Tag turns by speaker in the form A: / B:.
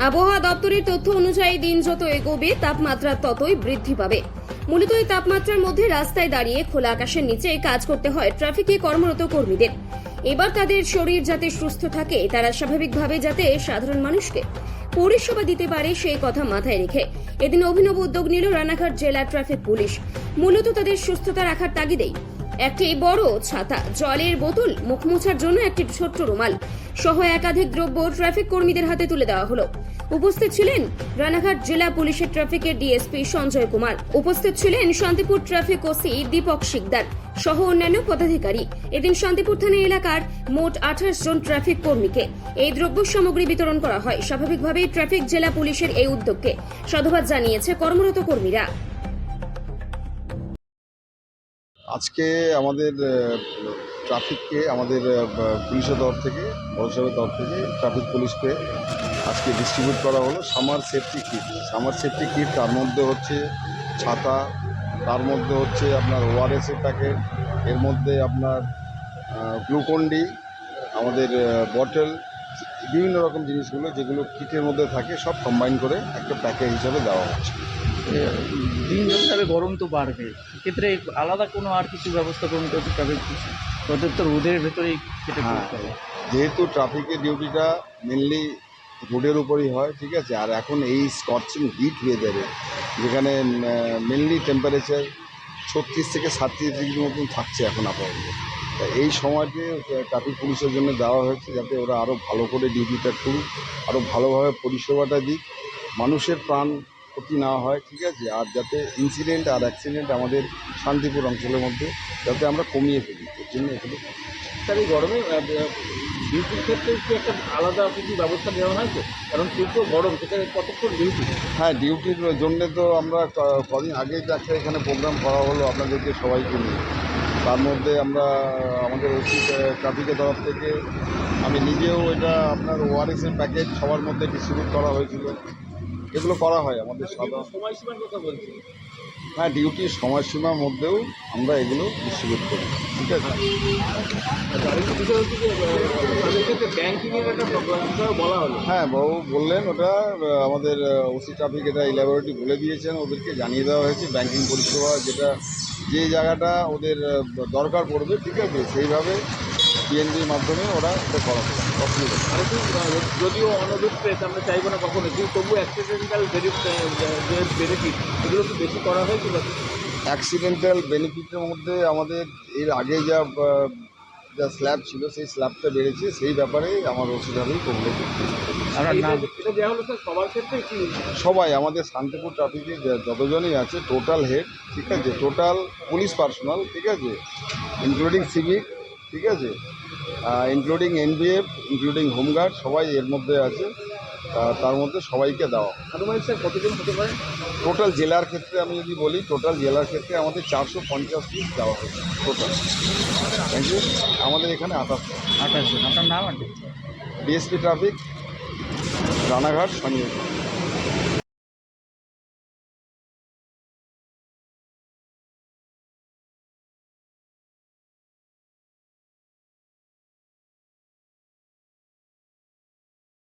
A: আবহাওয়া দপ্তরের তথ্য অনুযায়ী দিন যত এগোবে তাপমাত্রা ততই বৃদ্ধি পাবে। মূলত এই তাপমাত্রার মধ্যে রাস্তায় দাঁড়িয়ে খোলা আকাশের নিচে কাজ করতে হয় ট্রাফিকে কর্মরত কর্মীদের। এবার তাদের শরীর যাতে সুস্থ থাকে, তারা স্বাভাবিকভাবে যাতে সাধারণ মানুষকে পরিষেবা দিতে পারে সেই কথা মাথায় রেখে এদিন অভিনব উদ্যোগ নিল রানাঘাট জেলা ট্রাফিক পুলিশ। মূলত তাদের সুস্থতা রাখার তাগিদেই একটি বড় ছাতা, জলের বোতল, মুখ মোছার জন্য একটি ছোট্ট রুমাল সহ একাধিক দ্রব্য ট্রাফিক কর্মীদের হাতে তুলে দেওয়া হলো। উপস্থিত ছিলেন রানাঘাট জেলা পুলিশের ট্রাফিকের ডিএসপি সঞ্জয় কুমার, উপস্থিত ছিলেন শান্তিপুর ট্রাফিক ওসি দীপক শিকদার সহ অন্যান্য পদাধিকারী। এদিন শান্তিপুর থানা এলাকার মোট 28 জন ট্রাফিক কর্মীকে এই দ্রব্য সামগ্রী বিতরণ করা হয়। স্বাভাবিকভাবেই ট্রাফিক জেলা পুলিশের এই উদ্যোগকে সাধুবাদ জানিয়েছে কর্মরত কর্মীরা।
B: আজকে আমাদের ট্রাফিককে আমাদের পুলিশের তরফ থেকে, বড়সাহেবের তরফ থেকে ট্রাফিক পুলিশকে আজকে ডিস্ট্রিবিউট করা হলো সামার সেফটি কিট। তার মধ্যে হচ্ছে ছাতা, তার মধ্যে হচ্ছে আপনার ওআরএসের প্যাকেট, এর মধ্যে আপনার গ্লুকন্ডি, আমাদের বটল, বিভিন্ন রকম জিনিসগুলো যেগুলো কিটের মধ্যে থাকে সব কম্বাইন করে একটা প্যাকেজ হিসাবে দেওয়া হচ্ছে।
C: দিন যত গরম তো বাড়বে, সেক্ষেত্রে আলাদা কোনো আর কিছু ব্যবস্থা করুন তো ট্রাফিক ওদের তো রোদের ভেতরেই কেটে করতে হবে।
B: যেহেতু ট্রাফিকের ডিউটিটা মেনলি রোডের উপরই হয়, ঠিক আছে, আর এখন এই স্কচিং হিট ওয়েদারে যেখানে মেনলি টেম্পারেচার 36 থেকে 37 ডিগ্রির মতন থাকছে এখন আপাতত, এই সময়টি ট্রাফিক পুলিশের জন্য দেওয়া হয়েছে যাতে ওরা আরও ভালো করে ডিউটিটা করুক, আরও ভালোভাবে পরিষেবাটা দিক, মানুষের প্রাণ ক্ষতি না হয়, ঠিক আছে, আর যাতে ইনসিডেন্ট আর অ্যাক্সিডেন্ট আমাদের শান্তিপুর অঞ্চলের মধ্যে যাতে আমরা কমিয়ে ফেলি, এর জন্য এগুলো।
C: স্যার, এই গরমে ডিউটির ক্ষেত্রে কি একটা আলাদা কিছু ব্যবস্থা নেওয়া হয়েছে? কারণ প্রচুর গরম, সেখানে কতক্ষণ ডিউটি?
B: হ্যাঁ, ডিউটির জন্যে তো আমরা কদিন আগেই যে একটা এখানে প্রোগ্রাম করা হলো আপনাদেরকে সবাইকে নিয়ে। তার মধ্যে আমরা আমাদের ওসি ট্রাফিকের তরফ থেকে আমি নিজেও এটা আপনার ওআরএসের প্যাকেট সবার মধ্যে ডিস্ট্রিবিউট করা হয়েছিল। এগুলো করা হয় আমাদের সাধারণ
C: সময়সীমার কথা বলছি।
B: হ্যাঁ, ডিউটির সময়সীমার মধ্যেও আমরা এগুলো ডিস্ট্রিবিউট করি, ঠিক আছে।
C: আরেকটা বিষয় হচ্ছে যে তাদের ক্ষেত্রে ব্যাংকিংয়ের একটা বিষয় বলা হলো।
B: হ্যাঁ, বাবু বললেন ওটা আমাদের ওসি ট্রাফিক এটা ইলাবোরেটরি বলে দিয়েছেন, ওদেরকে জানিয়ে দেওয়া হয়েছে ব্যাংকিং পরিষেবা যেটা যে জায়গাটা ওদের দরকার পড়বে, ঠিক আছে, সেইভাবে পিএনবির মাধ্যমে ওরা এটা করাবে, অসুবিধা নেই।
C: আর একটু যদিও অনভিপ্রেত আমরা চাইবো না কখনো, কিন্তু তবু অ্যাক্সিডেন্টাল যে বেনিফিট এগুলো কি বেশি করা হয়েছিল?
B: অ্যাক্সিডেন্টাল বেনিফিটের মধ্যে আমাদের এর আগে যা স্ল্যাব ছিল সেই স্ল্যাবটা বেড়েছে, সেই ব্যাপারে আমার ওসিভাবেই করলে
C: এটা দেওয়া হলো স্যার সবার ক্ষেত্রে কি?
B: সবাই আমাদের শান্তিপুর ট্রাফিকে যতজনই আছে টোটাল হেড, ঠিক আছে, টোটাল পুলিশ পার্সোনাল, ঠিক আছে, ইনক্লুডিং সিভিক, ঠিক আছে, ইনক্লুডিং এনবিএফ, ইনক্লুডিং হোমগার্ড, সবাই এর মধ্যে আছে। তার মধ্যে সবাইকে দেওয়া।
C: আনুমানিক স্যার কতজন হতে পারে?
B: টোটাল জেলার ক্ষেত্রে আমি যদি বলি, টোটাল জেলার ক্ষেত্রে আমাদের 450 পিস দেওয়া হয়েছে টোটাল। Thank you. আমাদের এখানে 28
C: জন। আপনার নাম আছে?
B: DSP traffic Ranaghat Sanjay.